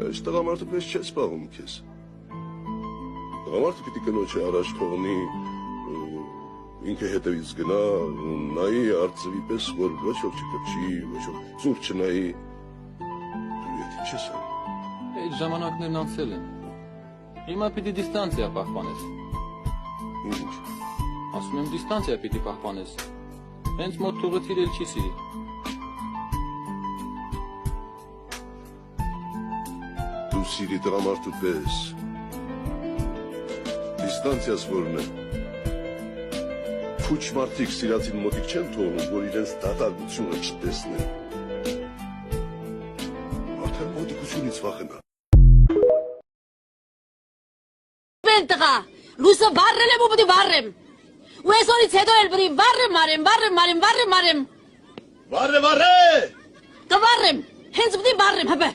Այս տղամարդը պես չես պաղում քեզ։ Տղամարդը պիտի կնոջը առաջ թողնի, ինքը հետևից գնա, նայի արծվի պես, որ ոչ ոք չկպչի, ոչ ոք ծուր չնայի։ Դու ետ ինչ ես անում։ Այդ ժամանակներն անցել են։ Հիմա պիտի դիստանցիա պահպանես։ Ինչ։ Ասում եմ դիստանցիա պիտի պահպանես։ Հենց մոտ թողը թիրել չի սիրի։ Դու սիրի տղամարդու պես։ Դիստանցիաս որն է։ Քուչ մարդիկ սիրածին մոտիկ չեն թողնում, որ իրենց դատարկությունը չտեսնեն։ Արդեն մոտիկությունից վախենա։ Տղա, լույսը վառել եմ ու պիտի վառեմ։ Ու այսօրից հետո էլ բրի վառեմ։ Վառե։ Կվառեմ, հենց պիտի վառեմ, հպե։